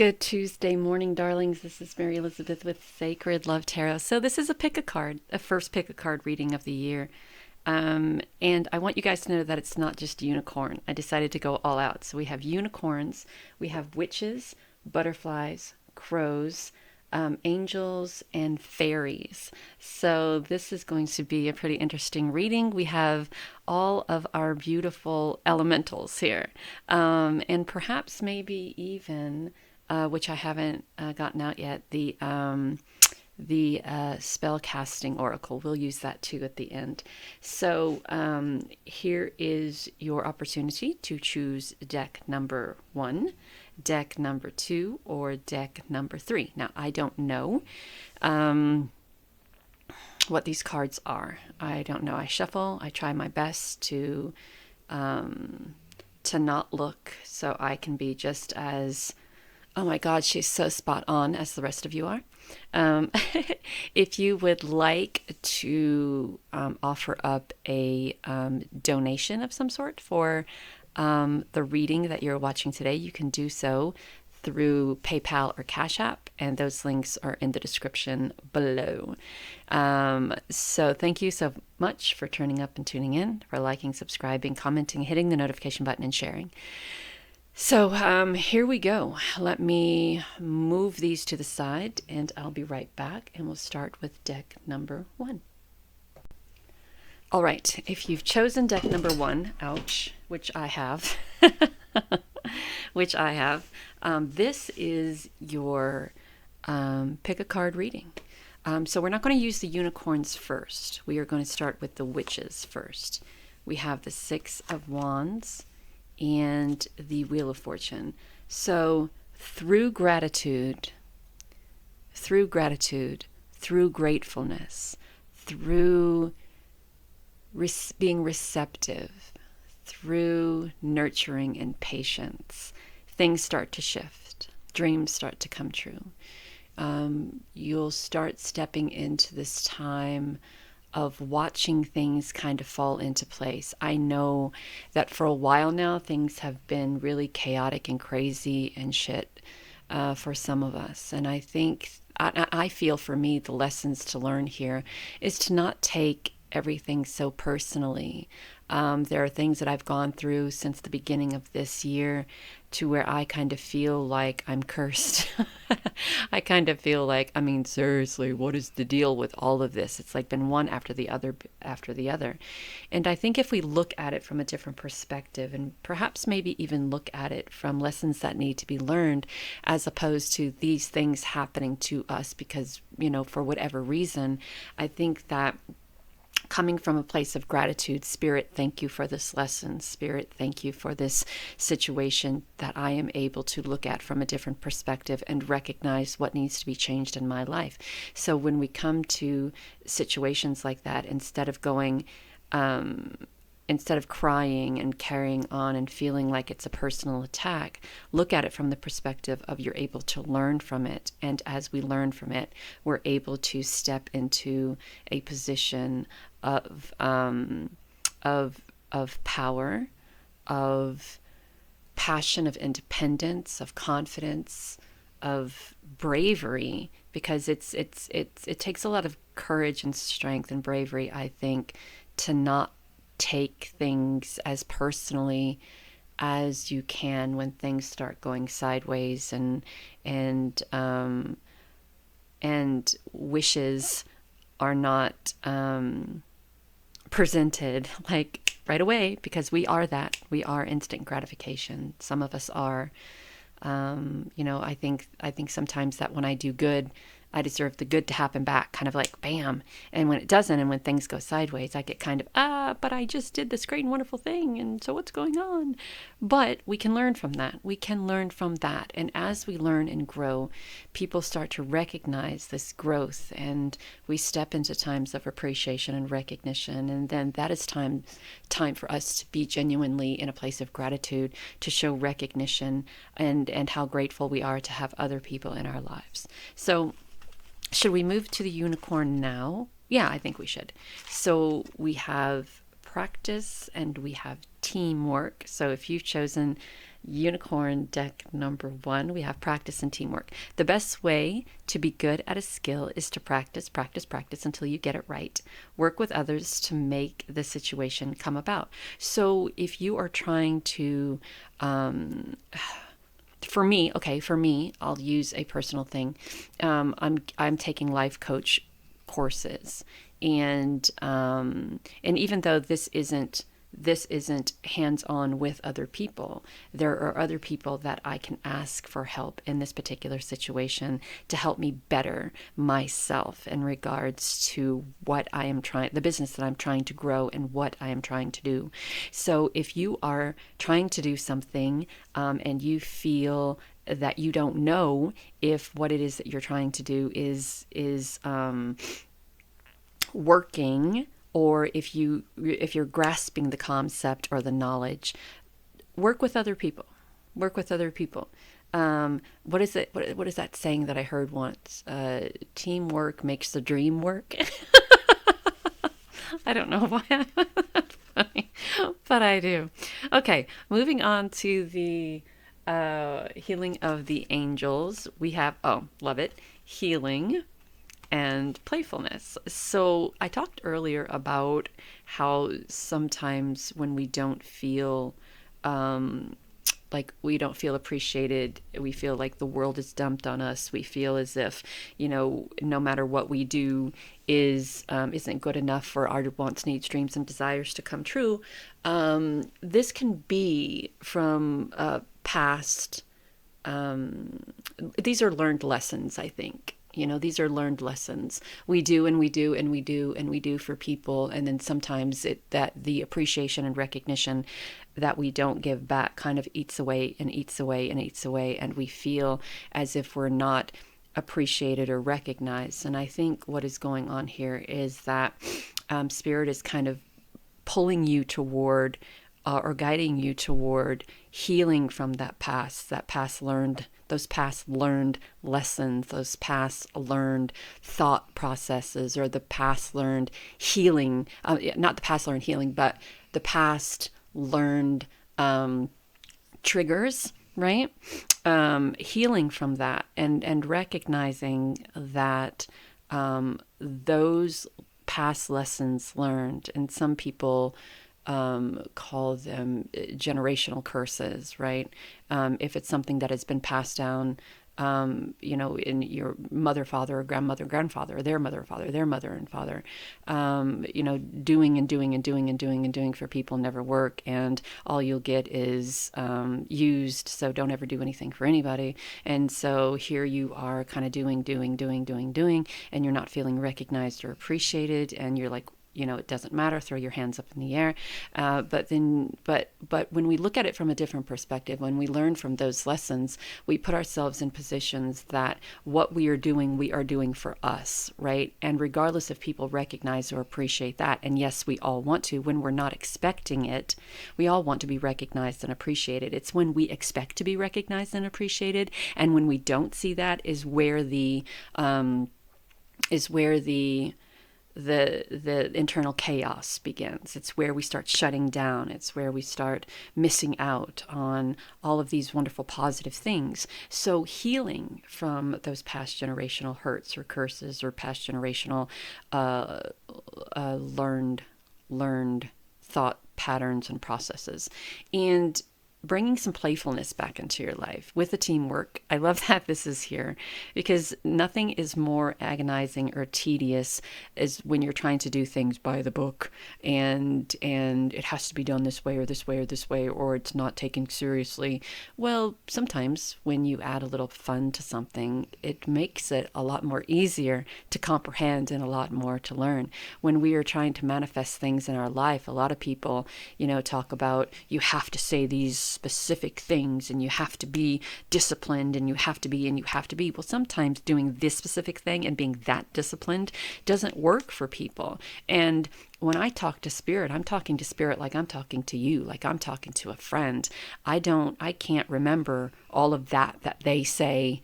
Good Tuesday morning, darlings. This is Mary Elizabeth with Sacred Love Tarot. So this is a pick a card, a first pick a card reading of the year. And I want you guys to know that it's not just unicorn. I decided to go all out. So we have unicorns, we have witches, butterflies, crows, angels, and fairies. So this is going to be a pretty interesting reading. We have all of our beautiful elementals here, and perhaps maybe even, which I haven't gotten out yet, the spell casting oracle. We'll use that too at the end. So here is your opportunity to choose deck number 1, deck number 2, or deck number 3. Now, I don't know what these cards are. I don't know. I shuffle. I try my best to not look so I can be just as, oh my God, she's so spot on, as the rest of you are. If you would like to offer up a donation of some sort for the reading that you're watching today, you can do so through PayPal or Cashapp, and those links are in the description below. So thank you so much for turning up and tuning in, for liking, subscribing, commenting, hitting the notification button, and sharing. So here we go. Let me move these to the side and I'll be right back, and we'll start with deck number 1. All right, if you've chosen deck number 1, ouch, which I have, this is your pick a card reading. So we're not going to use the unicorns first. We are going to start with the witches first. We have the 6 of Wands and the Wheel of Fortune. So through gratitude, through gratefulness, through being receptive, through nurturing and patience, things start to shift. Dreams start to come true. You'll start stepping into this time of watching things kind of fall into place. I know that for a while now, things have been really chaotic and crazy and shit for some of us. And I think, I feel for me, the lessons to learn here is to not take everything so personally. There are things that I've gone through since the beginning of this year to where I kind of feel like I'm cursed. I kind of feel like, I mean, seriously, what is the deal with all of this? It's like been one after the other after the other. And I think if we look at it from a different perspective, and perhaps maybe even look at it from lessons that need to be learned, as opposed to these things happening to us because, for whatever reason, I think that coming from a place of gratitude, Spirit, thank you for this lesson. Spirit, thank you for this situation that I am able to look at from a different perspective and recognize what needs to be changed in my life. So when we come to situations like that, instead of crying and carrying on and feeling like it's a personal attack, look at it from the perspective of you're able to learn from it. And as we learn from it, we're able to step into a position of power, of passion, of independence, of confidence, of bravery, because it takes a lot of courage and strength and bravery, I think, to not take things as personally as you can when things start going sideways and wishes are not presented like right away, because we are instant gratification. Some of us are. I think sometimes that when I do good, I deserve the good to happen back, kind of like bam. And when it doesn't, and when things go sideways, I get kind of, but I just did this great and wonderful thing, and so what's going on? But we can learn from that. We can learn from that. And as we learn and grow, people start to recognize this growth, and we step into times of appreciation and recognition. And then that is time for us to be genuinely in a place of gratitude, to show recognition and how grateful we are to have other people in our lives. So should we move to the unicorn now? Yeah, I think we should. So we have practice and we have teamwork. So if you've chosen Unicorn deck number 1, we have practice and teamwork. The best way to be good at a skill is to practice, practice, practice until you get it right. Work with others to make the situation come about. So if you are trying to, for me, I'll use a personal thing. I'm taking life coach courses, and even though this isn't hands-on with other people, there are other people that I can ask for help in this particular situation to help me better myself in regards to what I am the business that I'm trying to grow and what I am trying to do. So if you are trying to do something and you feel that you don't know if what it is that you're trying to do is working, or if you're grasping the concept or the knowledge, work with other people. What is it? What is that saying that I heard once? Teamwork makes the dream work. I don't know why that's funny, but I do. Okay, moving on to the healing of the angels. We have, love it, healing and playfulness. So I talked earlier about how sometimes when we don't feel like we don't feel appreciated, we feel like the world is dumped on us, we feel as if, no matter what we do isn't good enough for our wants, needs, dreams, and desires to come true. This can be from past, these are learned lessons, I think. These are learned lessons. We do and we do and we do and we do for people, and then sometimes that the appreciation and recognition that we don't give back kind of eats away and eats away and eats away, and we feel as if we're not appreciated or recognized. And I think what is going on here is that Spirit is kind of pulling you toward or guiding you toward healing from those past learned lessons, those past learned thought processes, or the past learned healing, not the past learned healing, but the past learned triggers, right? Healing from that and recognizing that those past lessons learned, and some people call them generational curses, right? If it's something that has been passed down, in your mother, father, or grandmother, grandfather, or their mother, father, their mother and father, doing and doing and doing and doing and doing for people never work, and all you'll get is used. So don't ever do anything for anybody. And so here you are, kind of doing, and you're not feeling recognized or appreciated, and you're like, it doesn't matter, throw your hands up in the air. But when we look at it from a different perspective, when we learn from those lessons, we put ourselves in positions that what we are doing for us, right? And regardless if people recognize or appreciate that, and yes, we all want to, when we're not expecting it, we all want to be recognized and appreciated. It's when we expect to be recognized and appreciated, and when we don't see that is where the internal chaos begins. It's where we start shutting down. It's where we start missing out on all of these wonderful positive things. So healing from those past generational hurts or curses, or past generational learned thought patterns and processes, and bringing some playfulness back into your life with the teamwork. I love that this is here, because nothing is more agonizing or tedious as when you're trying to do things by the book, and it has to be done this way or this way or this way, or it's not taken seriously. Well, sometimes when you add a little fun to something, it makes it a lot more easier to comprehend and a lot more to learn. When we are trying to manifest things in our life, a lot of people, talk about, you have to say these specific things, and you have to be disciplined, and you have to be. Well, sometimes doing this specific thing and being that disciplined doesn't work for people. And when I talk to Spirit, I'm talking to Spirit like I'm talking to you, like I'm talking to a friend. I can't remember all of that they say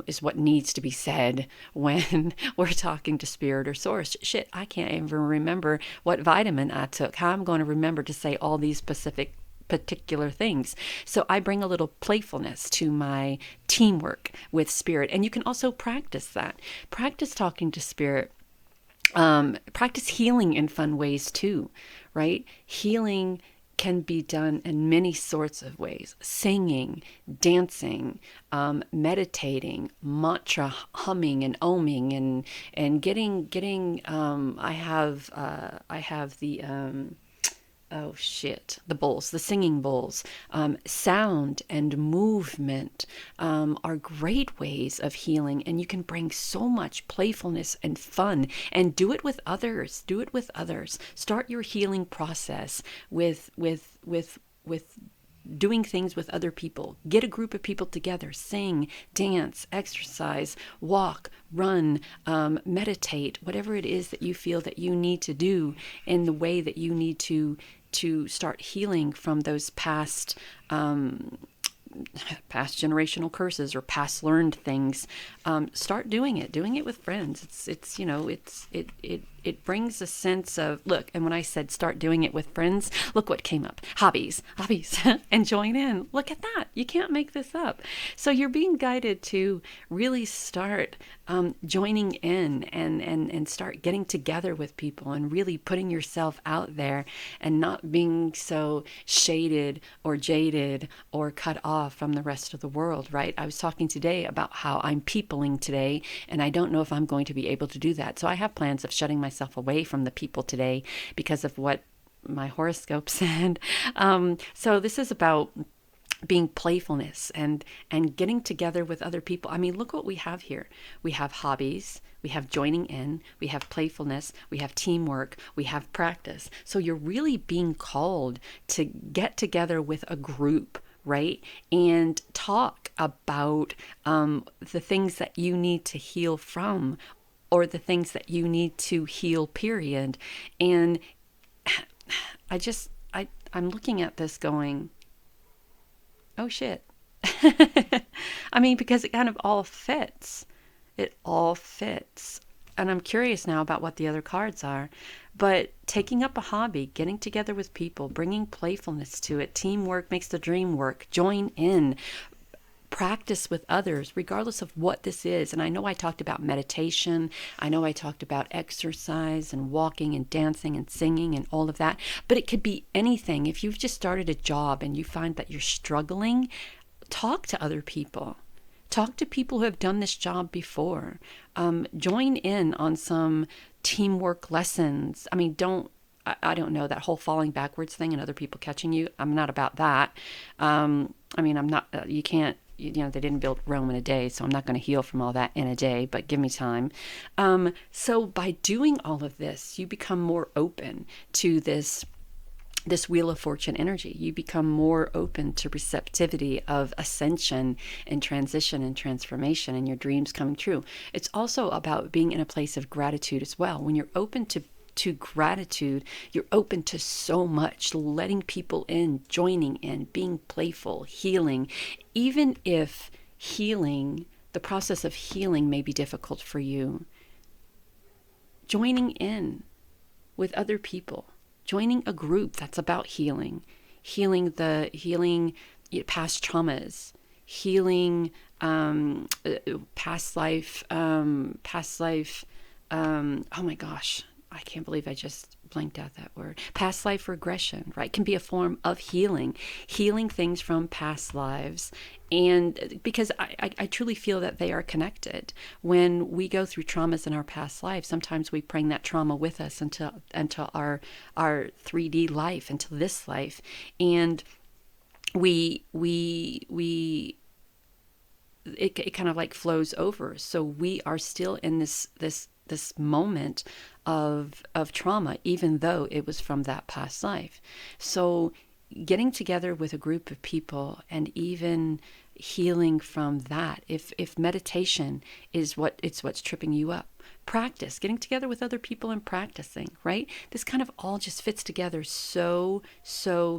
is what needs to be said when we're talking to Spirit or Source. Shit, I can't even remember what vitamin I took. How I'm going to remember to say all these specific particular things. So I bring a little playfulness to my teamwork with spirit. And you can also practice that. Practice talking to spirit. Practice healing in fun ways too, right? Healing can be done in many sorts of ways: singing, dancing, meditating, mantra humming and oming, and getting. I have the oh shit, the bowls, the singing bowls. Sound and movement are great ways of healing, and you can bring so much playfulness and fun, and do it with others. Do it with others. Start your healing process with doing things with other people. Get a group of people together, sing, dance, exercise, walk, run, meditate, whatever it is that you feel that you need to do in the way that you need to start healing from those past generational curses or past learned things. Start doing it with friends. It brings a sense of, look, and when I said start doing it with friends, look what came up: hobbies, and join in. Look at that. You can't make this up. So you're being guided to really start joining in and start getting together with people and really putting yourself out there and not being so shaded or jaded or cut off from the rest of the world, right? I was talking today about how I'm peopling today, and I don't know if I'm going to be able to do that. So I have plans of shutting myself away from the people today because of what my horoscope said. So this is about being playfulness and getting together with other people. I mean, look what we have here. We have hobbies, we have joining in, we have playfulness, we have teamwork, we have practice. So you're really being called to get together with a group, right? And talk about the things that you need to heal from, or the things that you need to heal, period. And I'm looking at this going, oh shit. I mean, because it kind of all fits. It all fits. And I'm curious now about what the other cards are. But taking up a hobby, getting together with people, bringing playfulness to it, teamwork makes the dream work, join in, practice with others, regardless of what this is. And I know I talked about meditation. I know I talked about exercise and walking and dancing and singing and all of that. But it could be anything. If you've just started a job and you find that you're struggling, talk to other people. Talk to people who have done this job before. Join in on some teamwork lessons. I mean, I don't know, that whole falling backwards thing and other people catching you. I'm not about that. I mean, I'm not, you can't, they didn't build Rome in a day, so I'm not going to heal from all that in a day, but give me time. So by doing all of this, you become more open to this Wheel of Fortune energy. You become more open to receptivity of ascension and transition and transformation and your dreams coming true. It's also about being in a place of gratitude as well. When you're open to gratitude, you're open to so much, letting people in, joining in, being playful, healing. Even if the process of healing may be difficult for you, joining in with other people, joining a group that's about healing past traumas, healing past life. Oh my gosh, I can't believe I just blanked out that word. Past life regression, right? Can be a form of healing things from past lives. And because I truly feel that they are connected. When we go through traumas in our past life, sometimes we bring that trauma with us until our 3D life, until this life. And it kind of like flows over. So we are still in this moment of trauma, even though it was from that past life. So getting together with a group of people and even healing from that, if meditation is what's tripping you up, practice getting together with other people and practicing, right? This kind of all just fits together so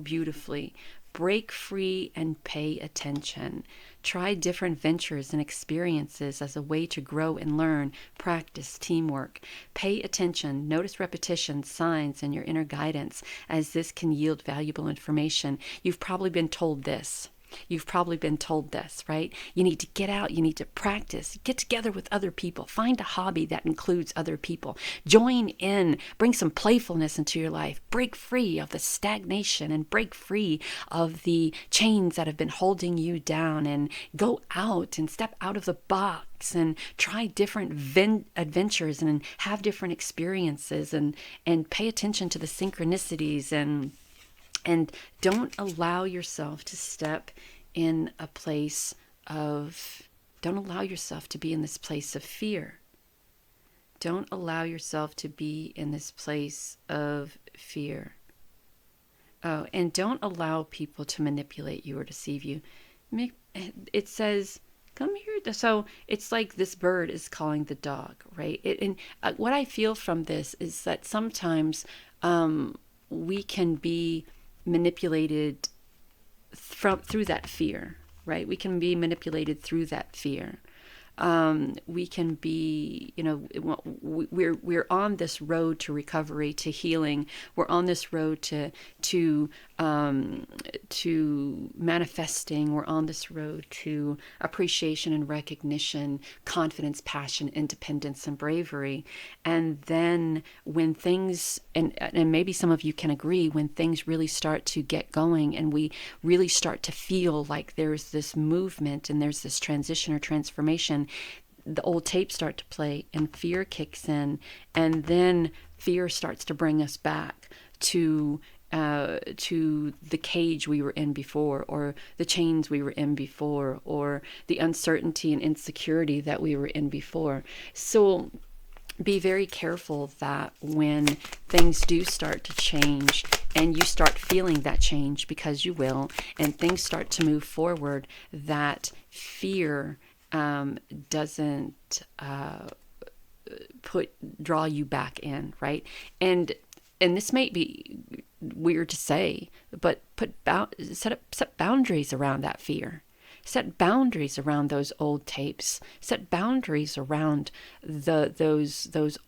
beautifully. break free and pay attention. Try different ventures and experiences as a way to grow and learn, practice teamwork. Pay attention, notice repetition, signs, and your inner guidance, as this can yield valuable information. You've probably been told this. You've probably been told this, right? You need to get out, you need to practice, get together with other people, find a hobby that includes other people, join in, bring some playfulness into your life, break free of the stagnation and break free of the chains that have been holding you down, and go out and step out of the box and try different adventures and have different experiences, and pay attention to the synchronicities, and don't allow yourself to step in a place of, don't allow yourself to be in this place of fear. Don't allow yourself to be in this place of fear. Oh, and don't allow people to manipulate you or deceive you. It says, come here. So it's like this bird is calling the dog, right? What I feel from this is that sometimes we can be manipulated through that fear, right? We can be manipulated through that fear. We can be, we're on this road to recovery, to healing. We're on this road to manifesting. We're on this road to appreciation and recognition, confidence, passion, independence, and bravery. And then when things, and maybe some of you can agree, when things really start to get going and we really start to feel like there's this movement and there's this transition or transformation, the old tapes start to play and fear kicks in, and then fear starts to bring us back to the cage we were in before, or the chains we were in before, or the uncertainty and insecurity that we were in before. So be very careful that when things do start to change and you start feeling that change, because you will, and things start to move forward, that fear doesn't draw you back in, right? And this may be weird to say, but set boundaries around that fear. Set boundaries around those old tapes. Set boundaries around those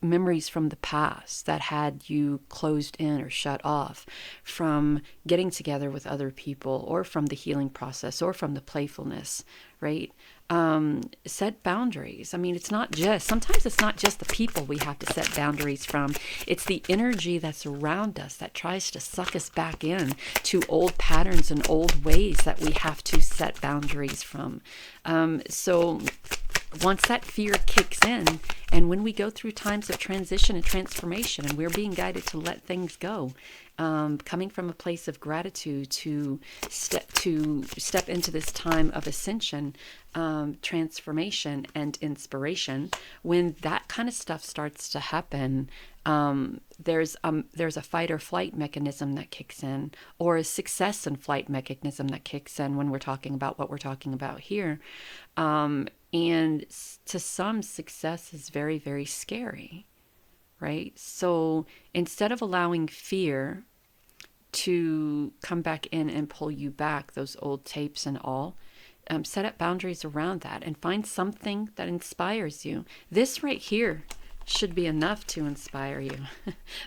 memories from the past that had you closed in or shut off from getting together with other people, or from the healing process, or from the playfulness, right? Set boundaries. I mean, sometimes it's not just the people we have to set boundaries from. It's the energy that's around us that tries to suck us back in to old patterns and old ways that we have to set boundaries from. So once that fear kicks in, and when we go through times of transition and transformation, and we're being guided to let things go, coming from a place of gratitude to step into this time of ascension, transformation, and inspiration, when that kind of stuff starts to happen, there's a fight or flight mechanism that kicks in, or a success and flight mechanism that kicks in when we're talking about what we're talking about here. And to some, success is very, very scary, right? So instead of allowing fear to come back in and pull you back, those old tapes and all, set up boundaries around that and find something that inspires you. This right here should be enough to inspire you.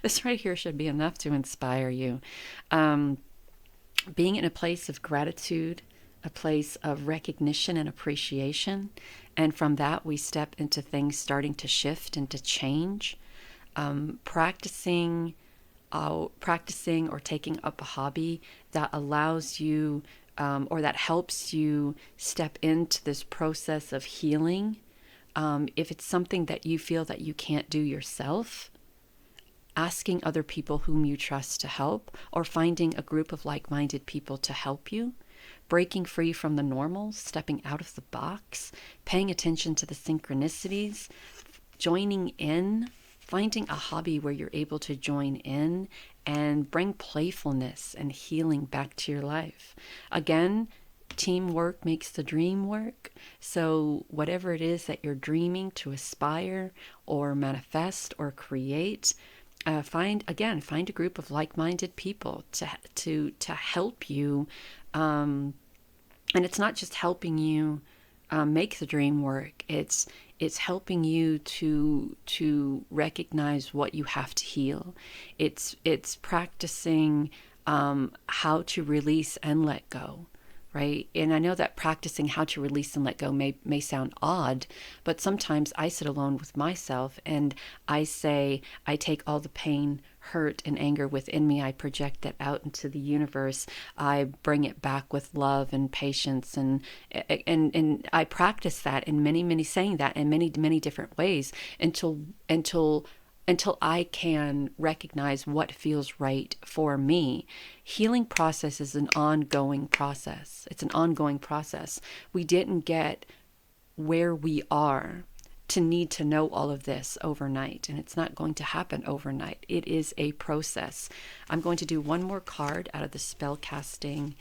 This right here should be enough to inspire you. Being in a place of gratitude, a place of recognition and appreciation, and from that we step into things starting to shift and to change. Practicing or taking up a hobby that allows you or that helps you step into this process of healing. If it's something that you feel that you can't do yourself, asking other people whom you trust to help, or finding a group of like-minded people to help you. Breaking free from the normal, stepping out of the box, paying attention to the synchronicities, joining in, finding a hobby where you're able to join in and bring playfulness and healing back to your life. Again, teamwork makes the dream work. So whatever it is that you're dreaming to aspire or manifest or create, find a group of like-minded people to help you, and it's not just helping you make the dream work. It's helping you to recognize what you have to heal. It's practicing how to release and let go, right? And I know that practicing how to release and let go may sound odd, but sometimes I sit alone with myself and I say, I take all the pain, hurt, and anger within me, I project it out into the universe. I bring it back with love and patience, and I practice that in many saying that in many different ways until I can recognize what feels right for me. Healing process is an ongoing process. It's an ongoing process. We didn't get where we are to need to know all of this overnight, and it's not going to happen overnight. It is a process. I'm going to do one more card out of the spell casting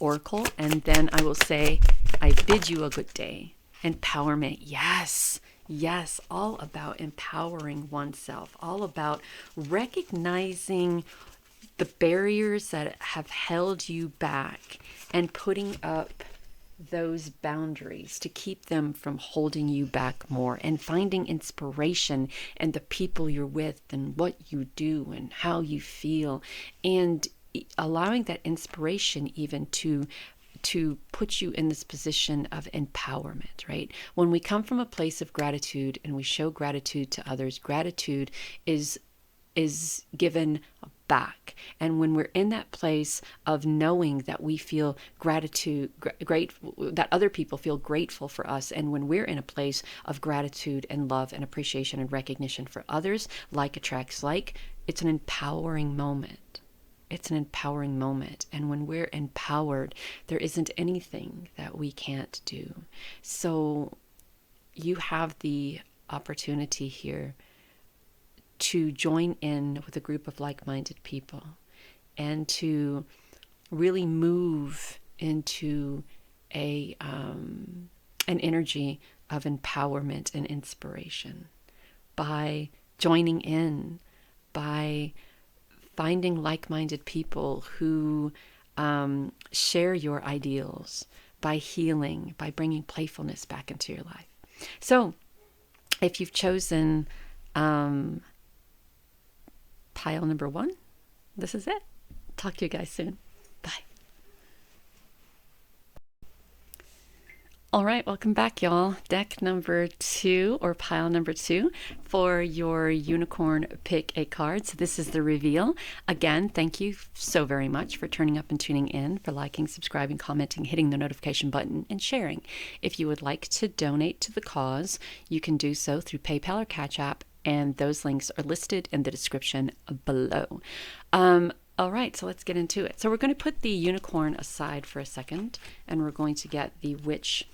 oracle, and then I will say, I bid you a good day. Empowerment, yes. Yes, all about empowering oneself, all about recognizing the barriers that have held you back and putting up those boundaries to keep them from holding you back more, and finding inspiration in the people you're with and what you do and how you feel, and allowing that inspiration even to put you in this position of empowerment, right? When we come from a place of gratitude and we show gratitude to others, gratitude is given back. And when we're in that place of knowing that we feel gratitude, grateful, that other people feel grateful for us, and when we're in a place of gratitude and love and appreciation and recognition for others, like attracts like, it's an empowering moment. It's an empowering moment. And when we're empowered, there isn't anything that we can't do. So you have the opportunity here to join in with a group of like-minded people and to really move into an energy of empowerment and inspiration by joining in, by finding like-minded people who share your ideals, by healing, by bringing playfulness back into your life. So if you've chosen pile number 1, this is it. Talk to you guys soon. Bye. All right, welcome back, y'all. Deck number 2, or pile number 2, for your unicorn pick a card. So this is the reveal. Again, thank you so very much for turning up and tuning in, for liking, subscribing, commenting, hitting the notification button, and sharing. If you would like to donate to the cause, you can do so through PayPal or Cashapp, and those links are listed in the description below. All right, so let's get into it. So we're going to put the unicorn aside for a second, and we're going to get the witch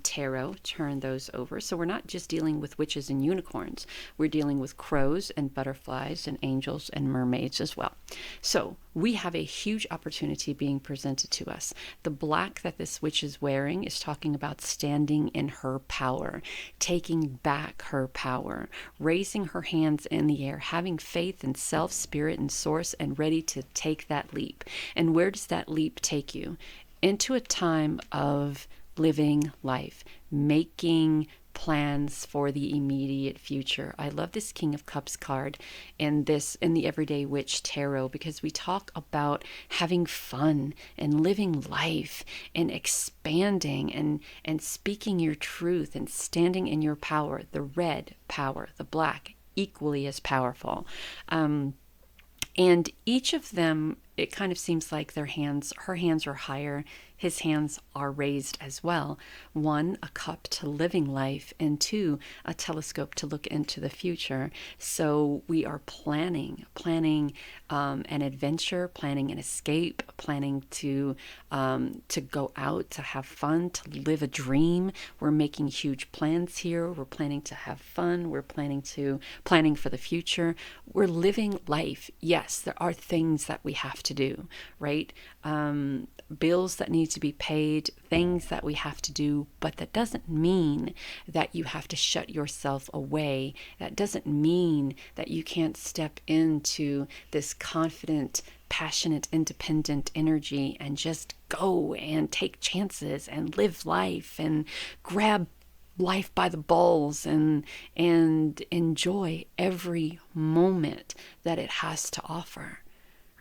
tarot, turn those over. So we're not just dealing with witches and unicorns. We're dealing with crows and butterflies and angels and mermaids as well. So we have a huge opportunity being presented to us. The black that this witch is wearing is talking about standing in her power, taking back her power, raising her hands in the air, having faith in self, spirit, and source, and ready to take that leap. And where does that leap take you? Into a time of living life, making plans for the immediate future. I love this King of Cups card in the Everyday Witch Tarot, because we talk about having fun and living life and expanding and speaking your truth and standing in your power. The red power, the black equally as powerful. And each of them, it kind of seems like her hands are higher, his hands are raised as well. 1, a cup to living life, and 2, a telescope to look into the future. So we are planning an adventure, planning an escape, planning to go out, to have fun, to live a dream. We're making huge plans here. We're planning to have fun. We're planning for the future. We're living life. Yes, there are things that we have to do, right? Bills that need to be paid, things that we have to do, but that doesn't mean that you have to shut yourself away. That doesn't mean that you can't step into this confident, passionate, independent energy and just go and take chances and live life and grab life by the balls and enjoy every moment that it has to offer,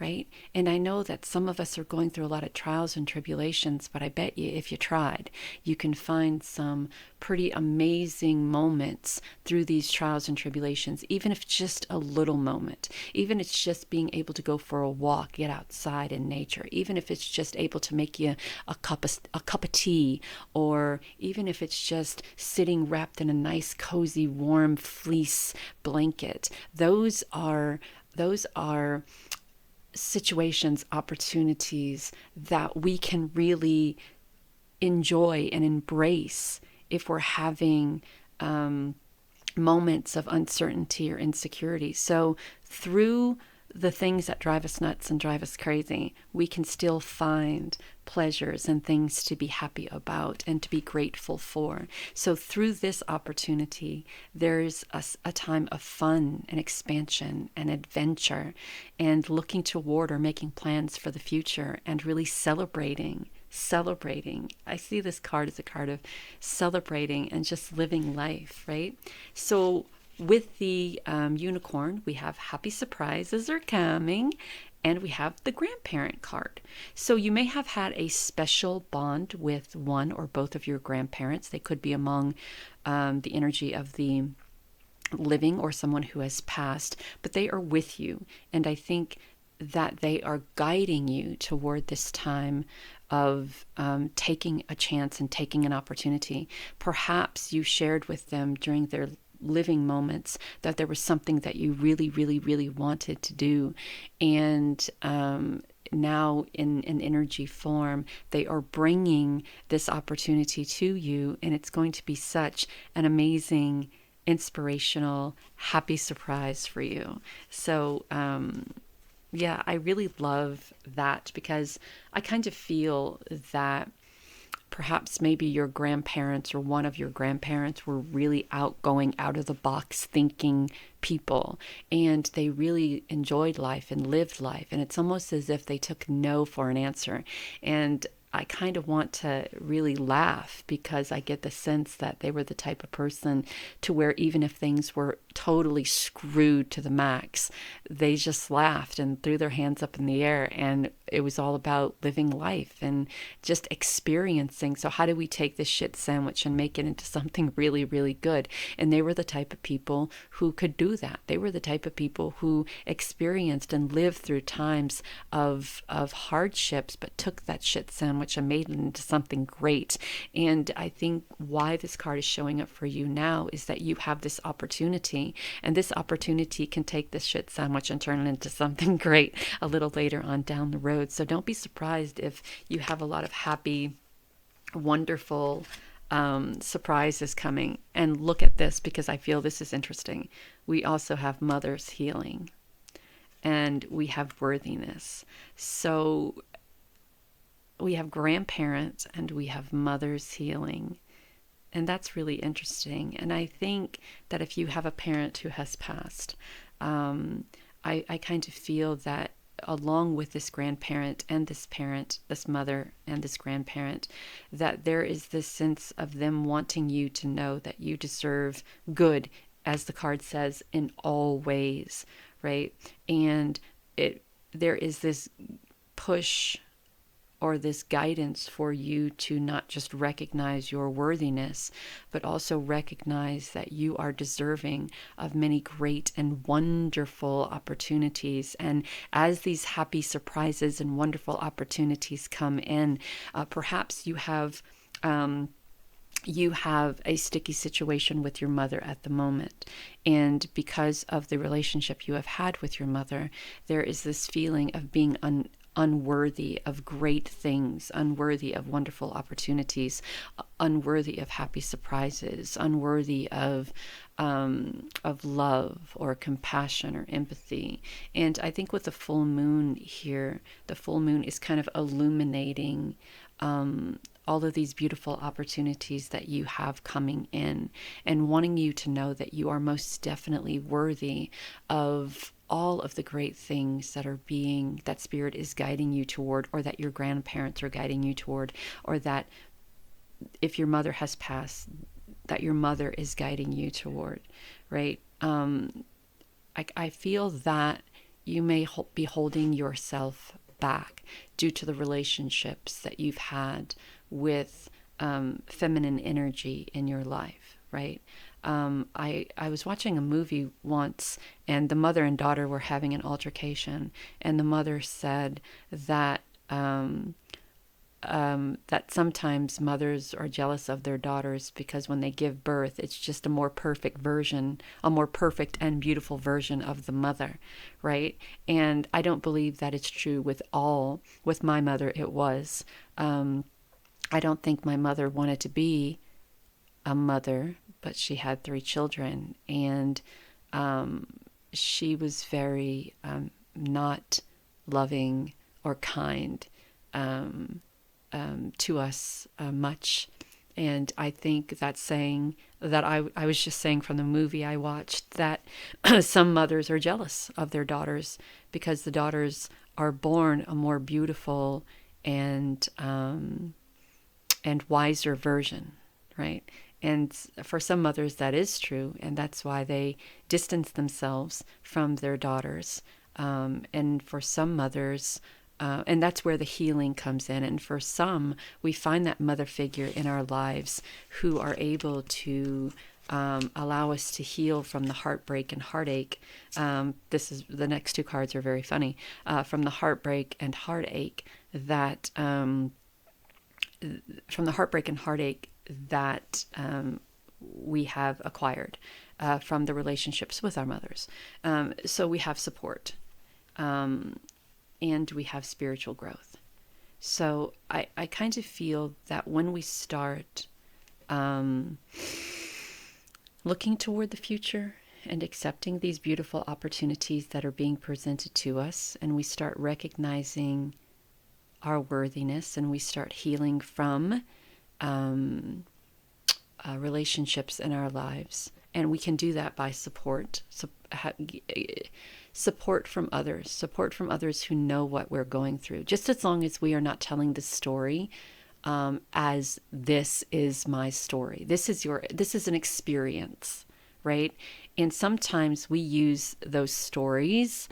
right? And I know that some of us are going through a lot of trials and tribulations, but I bet you if you tried, you can find some pretty amazing moments through these trials and tribulations, even if it's just a little moment, even if it's just being able to go for a walk, get outside in nature, even if it's just able to make you a cup of tea, or even if it's just sitting wrapped in a nice, cozy, warm fleece blanket. Those are situations, opportunities that we can really enjoy and embrace if we're having moments of uncertainty or insecurity. So through the things that drive us nuts and drive us crazy, we can still find pleasures and things to be happy about and to be grateful for. So through this opportunity, there's a time of fun and expansion and adventure and looking toward or making plans for the future and really celebrating. I see this card as a card of celebrating and just living life, right? So with the unicorn, we have happy surprises are coming, and we have the grandparent card. So you may have had a special bond with one or both of your grandparents. They could be among the energy of the living or someone who has passed, but they are with you. And I think that they are guiding you toward this time of taking a chance and taking an opportunity. Perhaps you shared with them during their living moments that there was something that you really, really, really wanted to do. And now in an energy form, they are bringing this opportunity to you. And it's going to be such an amazing, inspirational, happy surprise for you. So, yeah, I really love that because I kind of feel that perhaps maybe your grandparents or one of your grandparents were really outgoing, out of the box thinking people, and they really enjoyed life and lived life. And it's almost as if they took no for an answer. And I kind of want to really laugh because I get the sense that they were the type of person to where even if things were totally screwed to the max, they just laughed and threw their hands up in the air, and it was all about living life and just experiencing. So how do we take this shit sandwich and make it into something really, really good? And they were the type of people who could do that. They were the type of people who experienced and lived through times of hardships, but took that shit sandwich and made it into something great. And I think why this card is showing up for you now is that you have this opportunity, and this opportunity can take this shit sandwich and turn it into something great a little later on down the road. So don't be surprised if you have a lot of happy, wonderful surprises coming. And look at this, because I feel this is interesting. We also have mother's healing, and we have worthiness. So we have grandparents and we have mother's healing. And that's really interesting. And I think that if you have a parent who has passed, I kind of feel that along with this grandparent and this parent, this mother and this grandparent, that there is this sense of them wanting you to know that you deserve good, as the card says, in all ways, right? And there is this push or this guidance for you to not just recognize your worthiness, but also recognize that you are deserving of many great and wonderful opportunities. And as these happy surprises and wonderful opportunities come in, perhaps you have a sticky situation with your mother at the moment. And because of the relationship you have had with your mother, there is this feeling of being unworthy of great things, unworthy of wonderful opportunities, unworthy of happy surprises, unworthy of love or compassion or empathy. And I think with the full moon here, the full moon is kind of illuminating all of these beautiful opportunities that you have coming in, and wanting you to know that you are most definitely worthy of all of the great things that Spirit is guiding you toward, or that your grandparents are guiding you toward, or that if your mother has passed, that your mother is guiding you toward, right? I feel that you may be holding yourself back due to the relationships that you've had with feminine energy in your life, right? I was watching a movie once, and the mother and daughter were having an altercation, and the mother said that that sometimes mothers are jealous of their daughters because when they give birth, it's just a more perfect and beautiful version of the mother, right? And I don't believe that it's true with my mother it was. I don't think my mother wanted to be a mother, but she had 3 children, and she was very not loving or kind to us much. And I think that saying that I was just saying from the movie I watched, that some mothers are jealous of their daughters because the daughters are born a more beautiful and wiser version, right? And for some mothers that is true, and that's why they distance themselves from their daughters. And for some mothers, and that's where the healing comes in. And for some, we find that mother figure in our lives who are able to allow us to heal from the heartbreak and heartache. The next 2 cards are very funny. From the heartbreak and heartache that we have acquired from the relationships with our mothers. So we have support. And we have spiritual growth. So I kind of feel that when we start looking toward the future and accepting these beautiful opportunities that are being presented to us, and we start recognizing our worthiness, and we start healing from relationships in our lives, and we can do that by support from others who know what we're going through, just as long as we are not telling the story as this is my story, this is an experience, right? And sometimes we use those stories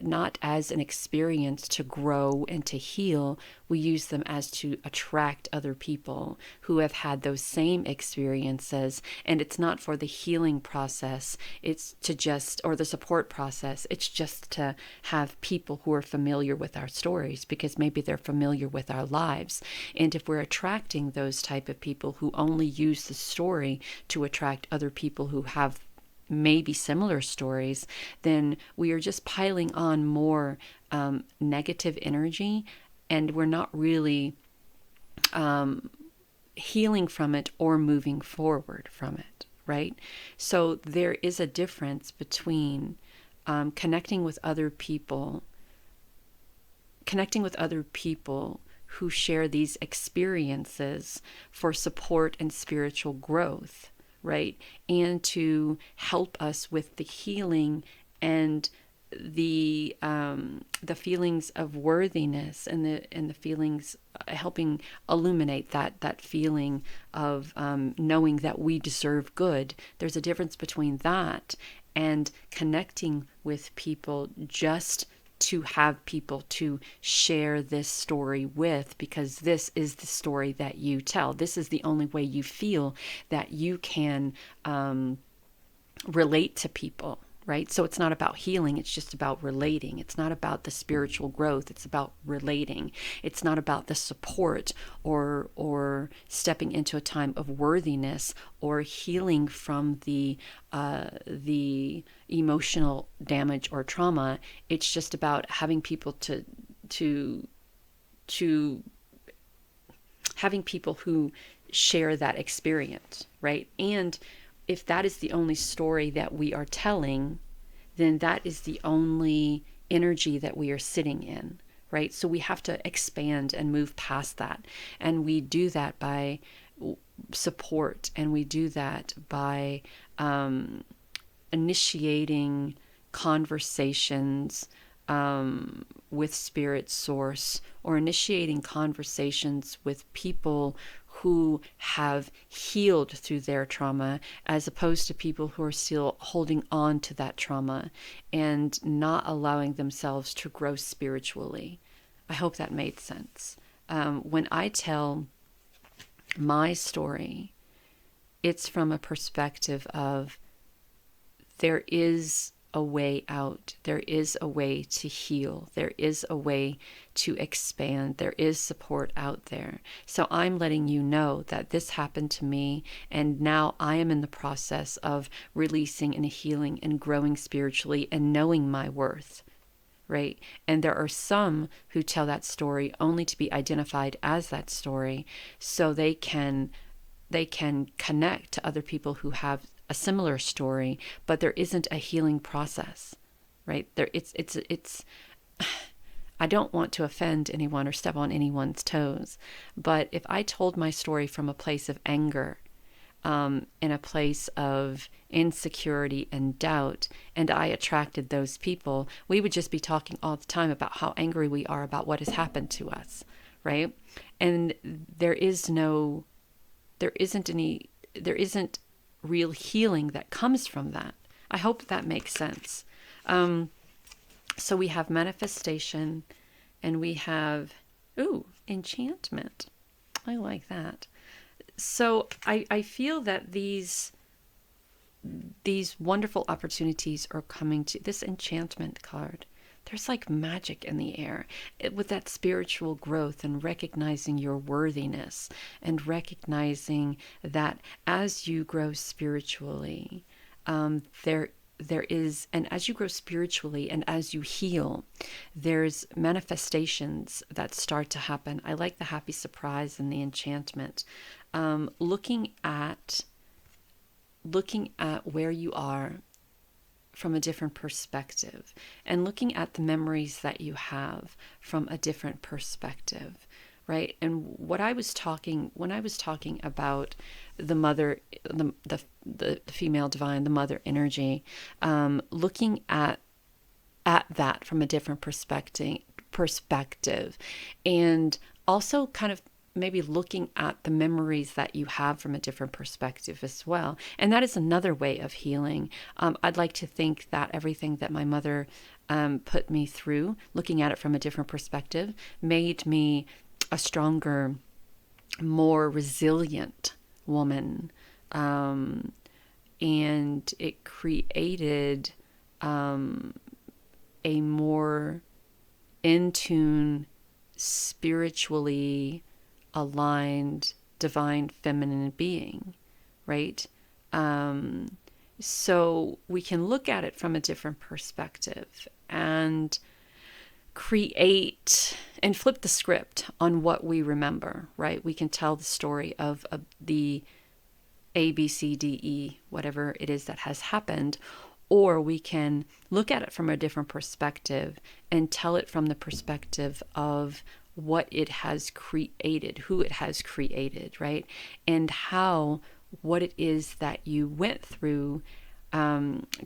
not as an experience to grow and to heal. We use them as to attract other people who have had those same experiences. And it's not for the healing process, it's to or the support process. It's just to have people who are familiar with our stories, because maybe they're familiar with our lives. And if we're attracting those type of people who only use the story to attract other people who have maybe similar stories, then we are just piling on more negative energy, and we're not really healing from it or moving forward from it, right? So there is a difference between connecting with other people who share these experiences for support and spiritual growth, right? And to help us with the healing and the feelings of worthiness, and the feelings, helping illuminate that feeling of knowing that we deserve good. There's a difference between that and connecting with people just to have people to share this story with, because this is the story that you tell. This is the only way you feel that you can relate to people, right? So it's not about healing, it's just about relating. It's not about the spiritual growth, it's about relating. It's not about the support or stepping into a time of worthiness or healing from the emotional damage or trauma. It's just about having people to having people who share that experience, right? And if that is the only story that we are telling, then that is the only energy that we are sitting in, right? So we have to expand and move past that. And we do that by support, and we do that by initiating conversations with Spirit Source, or initiating conversations with people who have healed through their trauma, as opposed to people who are still holding on to that trauma and not allowing themselves to grow spiritually. I hope that made sense. When I tell my story, it's from a perspective of there is a way out. There is a way to heal. There is a way to expand. There is support out there. So I'm letting you know that this happened to me, and now I am in the process of releasing and healing and growing spiritually and knowing my worth, right? And there are some who tell that story only to be identified as that story, so they can connect to other people who have a similar story, but there isn't a healing process, right? It's I don't want to offend anyone or step on anyone's toes, but if I told my story from a place of anger, in a place of insecurity and doubt, and I attracted those people, we would just be talking all the time about how angry we are about what has happened to us, right? And there isn't real healing that comes from that. I hope that makes sense. So we have manifestation, and we have, enchantment. I like that. So I feel that these wonderful opportunities are coming to this enchantment card. There's like magic in the air with that spiritual growth, and recognizing your worthiness, and recognizing that as you grow spiritually, there is, and as you grow spiritually and as you heal, there's manifestations that start to happen. I like the happy surprise and the enchantment. Looking at where you are from a different perspective, and looking at the memories that you have from a different perspective, right? And when I was talking about the mother, the female divine, the mother energy, looking at that from a different perspective, and also kind of maybe looking at the memories that you have from a different perspective as well. And that is another way of healing. I'd like to think that everything that my mother put me through, looking at it from a different perspective, made me a stronger, more resilient woman. And it created a more in tune, spiritually aligned, divine feminine being, right? So we can look at it from a different perspective and create and flip the script on what we remember, right? We can tell the story of the A, B, C, D, E, whatever it is that has happened, or we can look at it from a different perspective and tell it from the perspective of what it has created, who it has created, right? And how what it is that you went through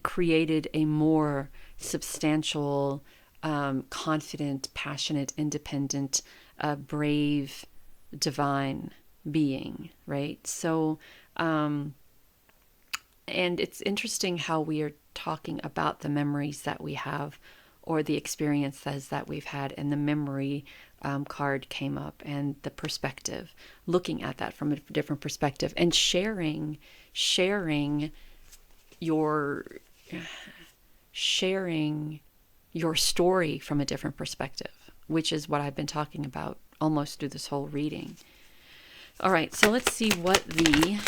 created a more substantial, confident, passionate, independent, brave, divine being, right? So, and it's interesting how we are talking about the memories that we have, or the experiences that we've had, and the memory card came up, and the perspective, looking at that from a different perspective, and sharing your story from a different perspective, which is what I've been talking about almost through this whole reading. All right, so let's see what the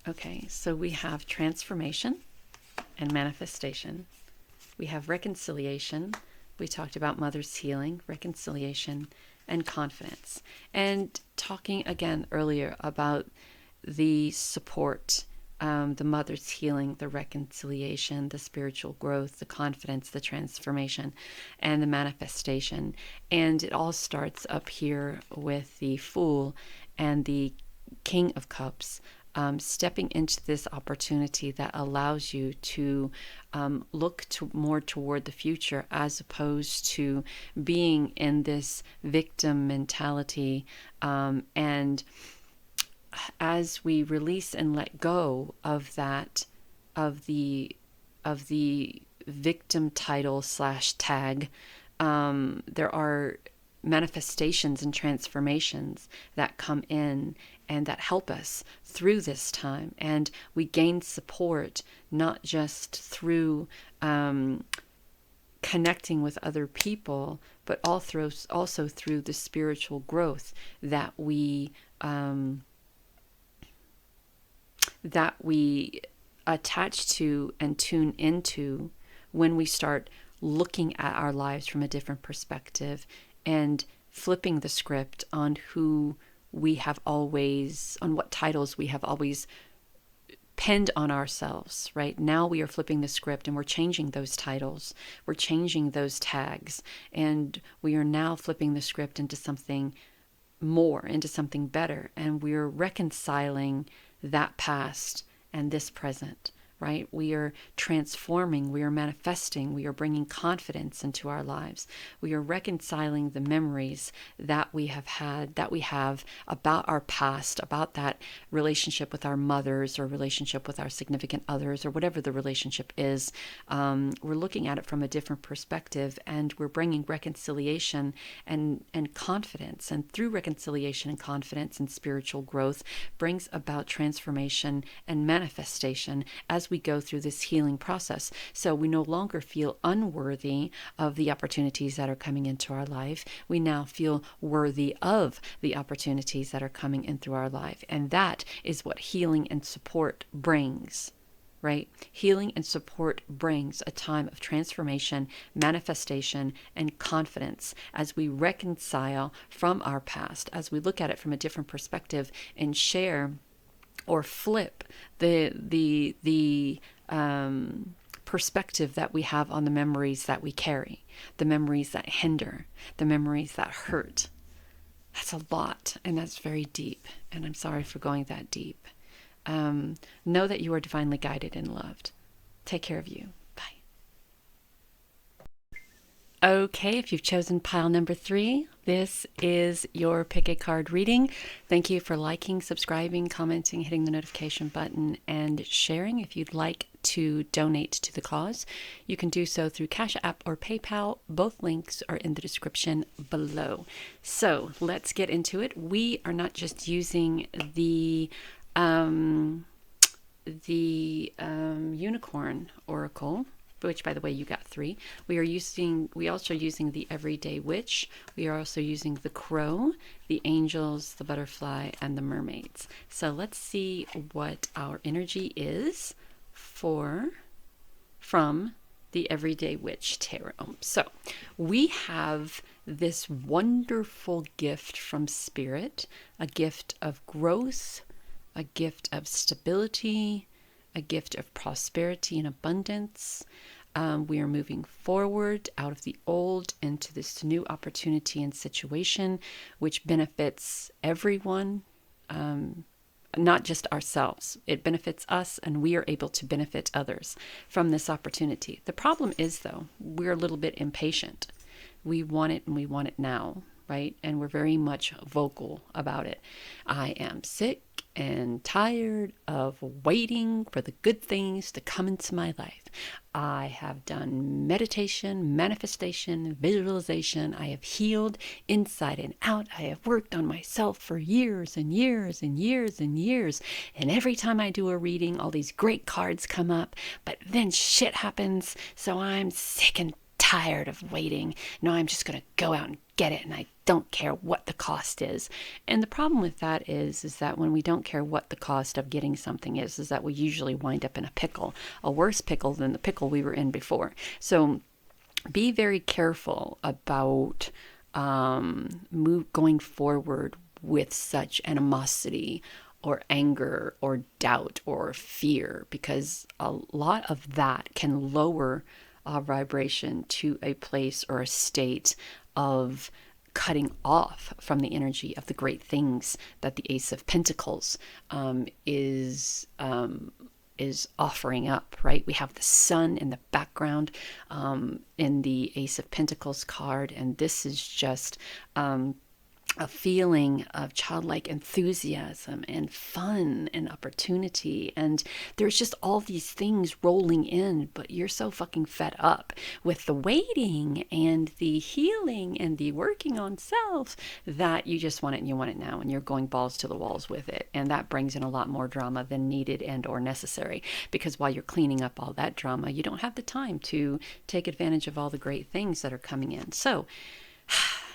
okay, so we have transformation and manifestation. We have reconciliation. We talked about mother's healing, reconciliation, and confidence. And talking again earlier about the support the mother's healing, the reconciliation, the spiritual growth, the confidence, the transformation, and the manifestation. And it all starts up here with the Fool and the King of Cups, stepping into this opportunity that allows you to look more toward the future, as opposed to being in this victim mentality. And as we release and let go of that, of the victim title / tag, there are manifestations and transformations that come in and that help us through this time. And we gain support not just through connecting with other people, but also through the spiritual growth that we attach to and tune into when we start looking at our lives from a different perspective and flipping the script on on what titles we have always pinned on ourselves, right? Now we are flipping the script and we're changing those titles, we're changing those tags, and we are now flipping the script into something more, into something better, and we're reconciling that past and this present, right? We are transforming, we are manifesting, we are bringing confidence into our lives. We are reconciling the memories that we have about our past, about that relationship with our mothers or relationship with our significant others or whatever the relationship is. We're looking at it from a different perspective, and we're bringing reconciliation and confidence. And through reconciliation and confidence and spiritual growth brings about transformation and manifestation as we go through this healing process. So we no longer feel unworthy of the opportunities that are coming into our life. We now feel worthy of the opportunities that are coming in through our life. And that is what healing and support brings, right? Healing and support brings a time of transformation, manifestation, and confidence as we reconcile from our past, as we look at it from a different perspective and share or flip the perspective that we have on the memories that we carry, the memories that hinder, the memories that hurt. That's a lot, and that's very deep, and I'm sorry for going that deep. Know that you are divinely guided and loved. Take care of you. Okay, if you've chosen pile number 3, this is your pick a card reading. Thank you for liking, subscribing, commenting, hitting the notification button, and sharing. If you'd like to donate to the cause, you can do so through Cashapp or PayPal. Both links are in the description below. So let's get into it. We are not just using the unicorn oracle, which, by the way, you got 3. We also using the everyday witch. We are also using the crow, the angels, the butterfly, and the mermaids. So let's see what our energy is from the everyday witch tarot. So we have this wonderful gift from Spirit, a gift of growth, a gift of stability, a gift of prosperity and abundance. We are moving forward out of the old into this new opportunity and situation, which benefits everyone, not just ourselves. It benefits us, and we are able to benefit others from this opportunity. The problem is, though, we're a little bit impatient. We want it, and we want it now, right? And we're very much vocal about it. I am sick and tired of waiting for the good things to come into my life. I have done meditation, manifestation, visualization. I have healed inside and out. I have worked on myself for years and years and years and years. And every time I do a reading, all these great cards come up, but then shit happens. So I'm sick and tired of waiting. No, I'm just going to go out and get it, and I don't care what the cost is. And the problem with that is that when we don't care what the cost of getting something is that we usually wind up in a pickle, a worse pickle than the pickle we were in before. So be very careful about going forward with such animosity or anger or doubt or fear, because a lot of that can lower our vibration to a place or a state of cutting off from the energy of the great things that the Ace of Pentacles is offering up, right? We have the sun in the background in the Ace of Pentacles card, and this is just a feeling of childlike enthusiasm and fun and opportunity. And there's just all these things rolling in, but you're so fucking fed up with the waiting and the healing and the working on self that you just want it, and you want it now, and you're going balls to the walls with it. And that brings in a lot more drama than needed and or necessary, because while you're cleaning up all that drama, you don't have the time to take advantage of all the great things that are coming in. So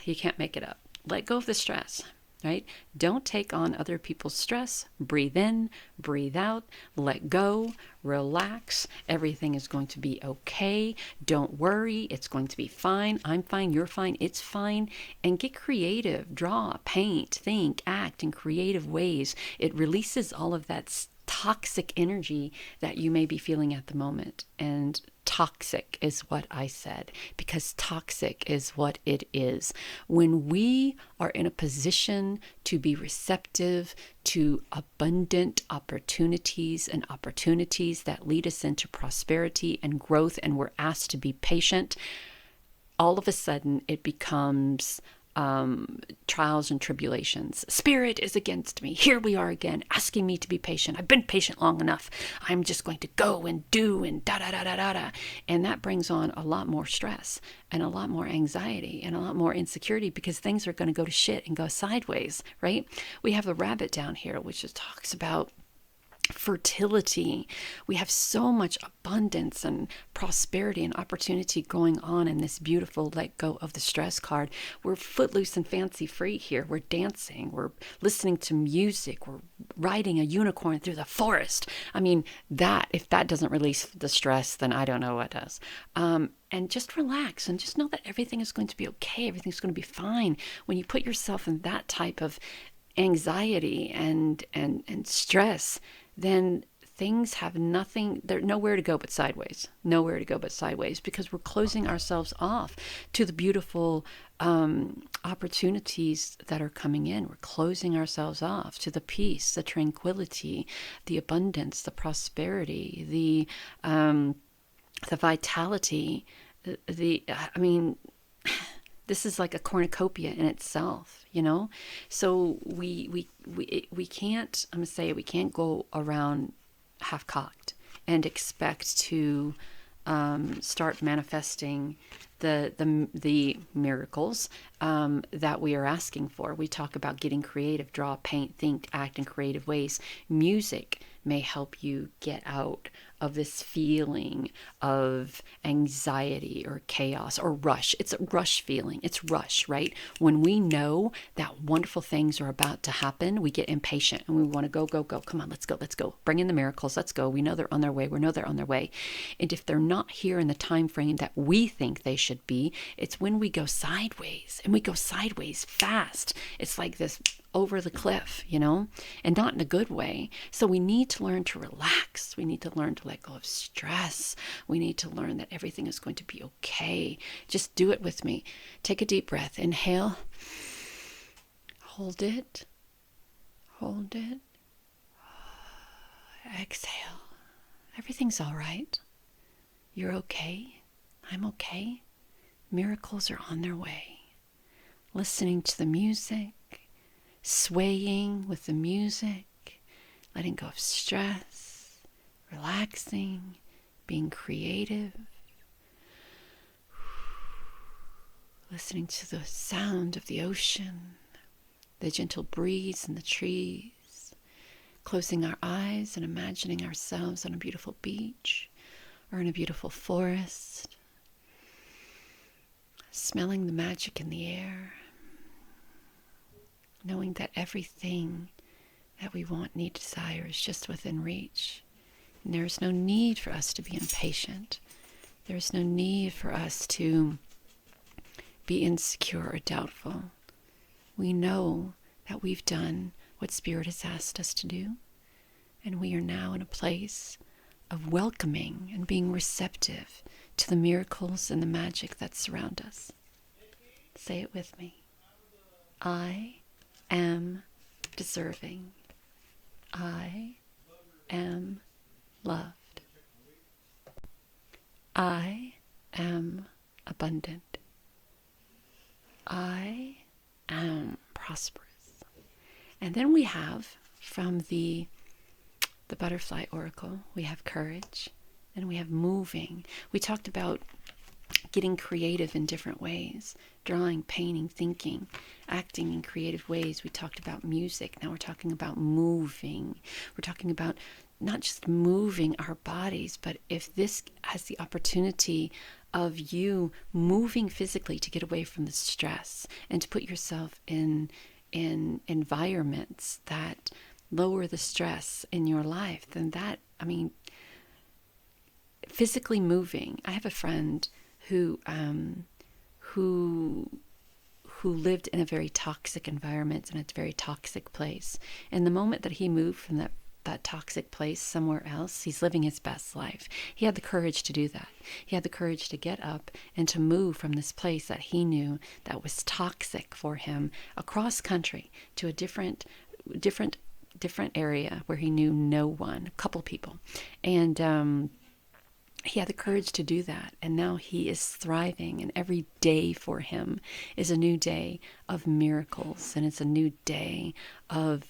you can't make it up. Let go of the stress, right? Don't take on other people's stress. Breathe in, breathe out, let go, relax. Everything is going to be okay. Don't worry. It's going to be fine. I'm fine. You're fine. It's fine. And get creative. Draw, paint, think, act in creative ways. It releases all of that toxic energy that you may be feeling at the moment. And toxic is what I said, because toxic is what it is. When we are in a position to be receptive to abundant opportunities and opportunities that lead us into prosperity and growth, and we're asked to be patient, all of a sudden it becomes trials and tribulations. Spirit is against me. Here we are again, asking me to be patient. I've been patient long enough. I'm just going to go and do and da da da da da da. And that brings on a lot more stress and a lot more anxiety and a lot more insecurity, because things are going to go to shit and go sideways, right? We have the rabbit down here, which just talks about fertility. We have so much abundance and prosperity and opportunity going on in this beautiful let go of the stress card. We're footloose and fancy free here. We're dancing, we're listening to music, we're riding a unicorn through the forest. I mean, that, if that doesn't release the stress, then I don't know what does. And just relax and just know that everything is going to be okay. Everything's going to be fine. When you put yourself in that type of anxiety and stress, then things have nothing, they're nowhere to go but sideways. Nowhere to go but sideways, because we're closing ourselves off to the beautiful opportunities that are coming in. We're closing ourselves off to the peace, the tranquility, the abundance, the prosperity, the vitality, I mean, this is like a cornucopia in itself, you know? So we can't, I'm going to say it, we can't go around half-cocked and expect to start manifesting the miracles that we are asking for. We talk about getting creative, draw, paint, think, act in creative ways. Music may help you get out of this feeling of anxiety or chaos or rush. It's a rush feeling. It's rush, right? When we know that wonderful things are about to happen, we get impatient and we want to go, go, go. Come on, let's go, let's go. Bring in the miracles, let's go. We know they're on their way. We know they're on their way. And if they're not here in the time frame that we think they should be, it's when we go sideways, and we go sideways fast. It's like this over the cliff, you know, and not in a good way. So we need to learn to relax. We need to learn to let go of stress. We need to learn that everything is going to be okay. Just do it with me. Take a deep breath. Inhale. Hold it. Hold it. Exhale. Everything's all right. You're okay. I'm okay. Miracles are on their way. Listening to the music, swaying with the music, letting go of stress, relaxing, being creative, listening to the sound of the ocean, the gentle breeze in the trees, closing our eyes and imagining ourselves on a beautiful beach or in a beautiful forest, smelling the magic in the air, knowing that everything that we want, need, desire is just within reach. And there is no need for us to be impatient. There is no need for us to be insecure or doubtful. We know that we've done what Spirit has asked us to do. And we are now in a place of welcoming and being receptive to the miracles and the magic that surround us. Say it with me. I am deserving. I am loved. I am abundant. I am prosperous. And then we have from the butterfly oracle, we have courage and we have moving. We talked about getting creative in different ways, drawing, painting, thinking, acting in creative ways. We talked about music. Now we're talking about moving. We're talking about not just moving our bodies, but if this has the opportunity of you moving physically to get away from the stress and to put yourself in environments that lower the stress in your life, then that, physically moving. I have a friend who lived in a very toxic environment, in a very toxic place. And the moment that he moved from that toxic place somewhere else, he's living his best life. He had the courage to do that. He had the courage to get up and to move from this place that he knew that was toxic for him across country to a different area where he knew no one, a couple people. And he had the courage to do that, and now he is thriving, and every day for him is a new day of miracles, and it's a new day of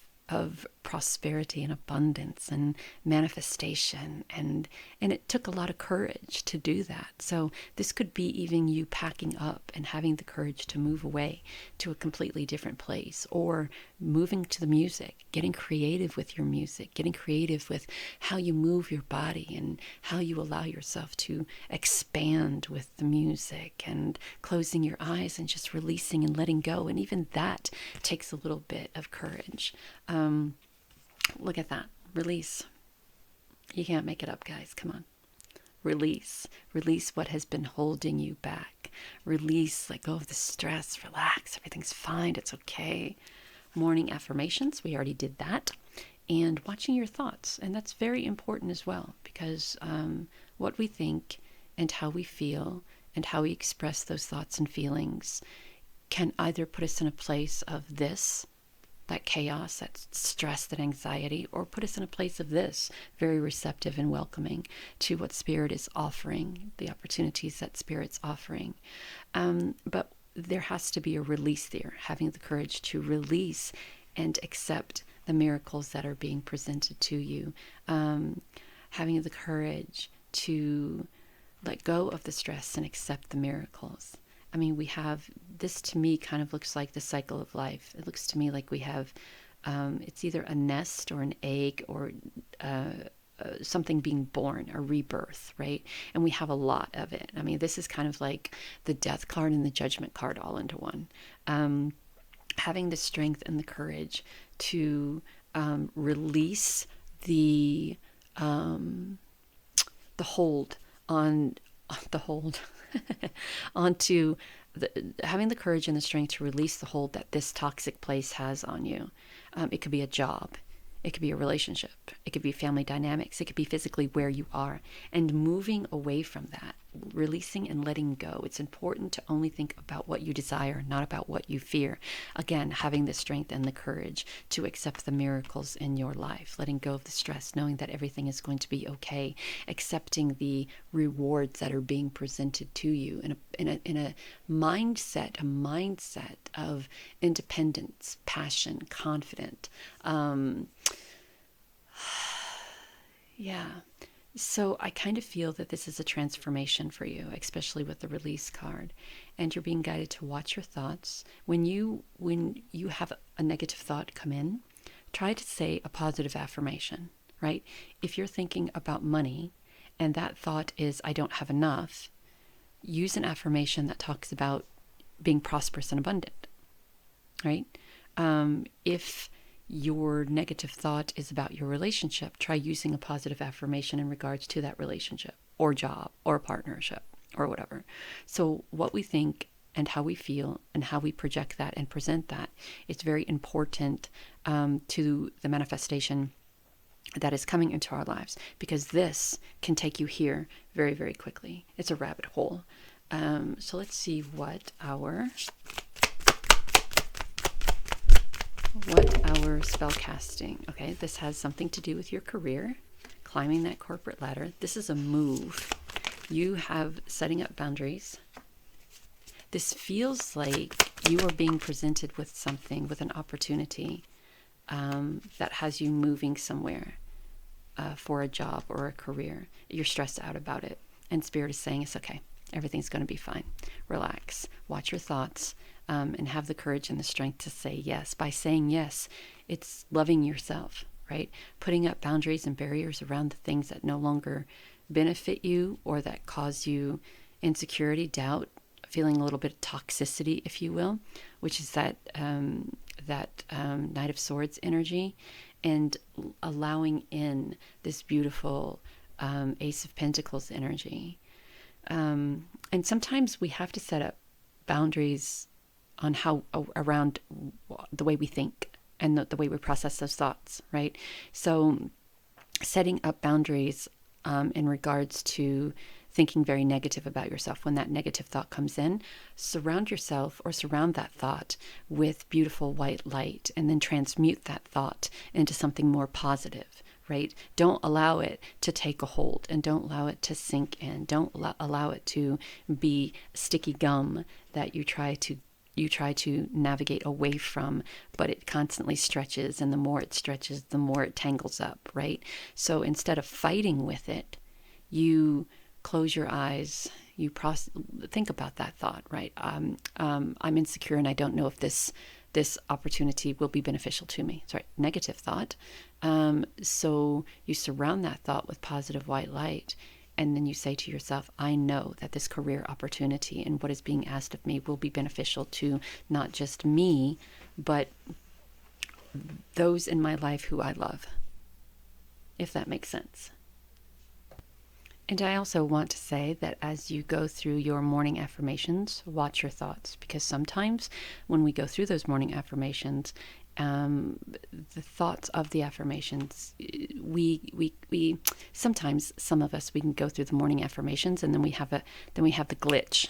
prosperity and abundance and manifestation, and it took a lot of courage to do that. So this could be even you packing up and having the courage to move away to a completely different place, or moving to the music, getting creative with your music, getting creative with how you move your body and how you allow yourself to expand with the music, and closing your eyes and just releasing and letting go. And even that takes a little bit of courage. Look at that. Release. You can't make it up, guys. Come on. Release. Release what has been holding you back. Release. Let go of the stress. Relax. Everything's fine. It's okay. Morning affirmations. We already did that. And watching your thoughts. And that's very important as well, because what we think and how we feel and how we express those thoughts and feelings can either put us in a place of that chaos, that stress, that anxiety, or put us in a place of this, very receptive and welcoming to what Spirit is offering, the opportunities that Spirit's offering. But there has to be a release there, having the courage to release and accept the miracles that are being presented to you, having the courage to let go of the stress and accept the miracles. We have, this to me kind of looks like the cycle of life. It looks to me like we have, it's either a nest or an egg or something being born, a rebirth, right? And we have a lot of it. This is kind of like the death card and the judgment card all into one. Having the strength and the courage to release the hold on the hold onto having the courage and the strength to release the hold that this toxic place has on you. It could be a job. It could be a relationship. It could be family dynamics. It could be physically where you are. And moving away from that, releasing and letting go. It's important to only think about what you desire, not about what you fear. Again, having the strength and the courage to accept the miracles in your life, letting go of the stress, knowing that everything is going to be okay, accepting the rewards that are being presented to you in a mindset of independence, passion, confident. Yeah. So I kind of feel that this is a transformation for you, especially with the release card. And you're being guided to watch your thoughts. When you have a negative thought come in, try to say a positive affirmation, right? If you're thinking about money and that thought is, I don't have enough, use an affirmation that talks about being prosperous and abundant, right? If your negative thought is about your relationship, try using a positive affirmation in regards to that relationship or job or partnership or whatever. So what we think and how we feel and how we project that and present that. It's very important to the manifestation that is coming into our lives, because this can take you here very, very quickly. It's a rabbit hole. So let's see what our spell casting. Okay, this has something to do with your career, climbing that corporate ladder. This is a move. You have setting up boundaries. This feels like you are being presented with something, with an opportunity that has you moving somewhere for a job or a career. You're stressed out about it, and Spirit is saying it's okay. Everything's going to be fine. Relax. Watch your thoughts, and have the courage and the strength to say yes. By saying yes, it's loving yourself, right? Putting up boundaries and barriers around the things that no longer benefit you or that cause you insecurity, doubt, feeling a little bit of toxicity, if you will, which is that Knight of Swords energy, and allowing in this beautiful Ace of Pentacles energy. And sometimes we have to set up boundaries on how around the way we think and the way we process those thoughts, right? So setting up boundaries in regards to thinking very negative about yourself. When that negative thought comes in, surround yourself or surround that thought with beautiful white light, and then transmute that thought into something more positive, right? Don't allow it to take a hold, and don't allow it to sink in. Don't allow it to be sticky gum that you try to navigate away from, but it constantly stretches, and the more it stretches, the more it tangles up, right? So instead of fighting with it, you close your eyes, you think about that thought, right? I'm insecure and I don't know if this opportunity will be beneficial to me. Sorry, negative thought. So you surround that thought with positive white light, and then you say to yourself, I know that this career opportunity and what is being asked of me will be beneficial to not just me, but those in my life who I love, if that makes sense. And I also want to say that as you go through your morning affirmations, watch your thoughts, because sometimes when we go through those morning affirmations, the thoughts of the affirmations, we sometimes, some of us, we can go through the morning affirmations, and then we have the glitch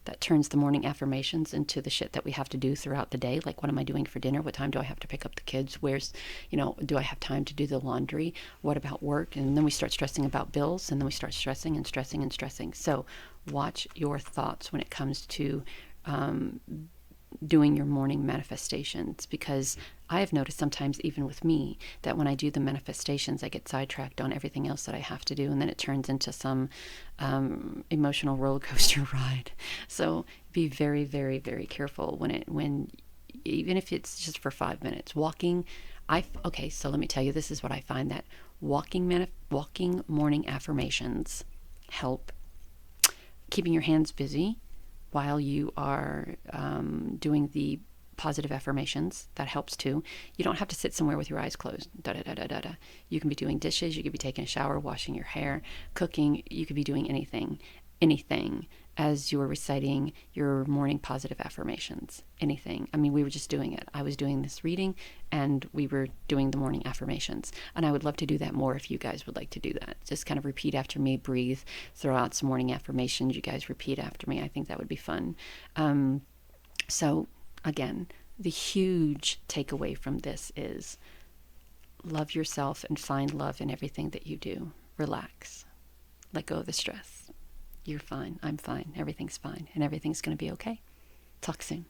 that turns the morning affirmations into the shit that we have to do throughout the day. Like, what am I doing for dinner? What time do I have to pick up the kids? Do I have time to do the laundry? What about work? And then we start stressing about bills, and then we start stressing and stressing and stressing. So watch your thoughts when it comes to doing your morning manifestations, because I have noticed sometimes, even with me, that when I do the manifestations, I get sidetracked on everything else that I have to do, and then it turns into some emotional roller coaster ride. So be very, very, very careful when even if it's just for 5 minutes walking. So let me tell you, this is what I find, that walking morning affirmations help keeping your hands busy while you are doing the positive affirmations. That helps too. You don't have to sit somewhere with your eyes closed. You can be doing dishes, you could be taking a shower, washing your hair, cooking. You could be doing anything as you are reciting your morning positive affirmations. Anything. I mean, we were just doing it. I was doing this reading, and we were doing the morning affirmations. And I would love to do that more if you guys would like to do that. Just kind of repeat after me, breathe, throw out some morning affirmations. You guys repeat after me. I think that would be fun. So again, the huge takeaway from this is love yourself and find love in everything that you do. Relax. Let go of the stress. You're fine. I'm fine. Everything's fine. And everything's going to be okay. Talk soon.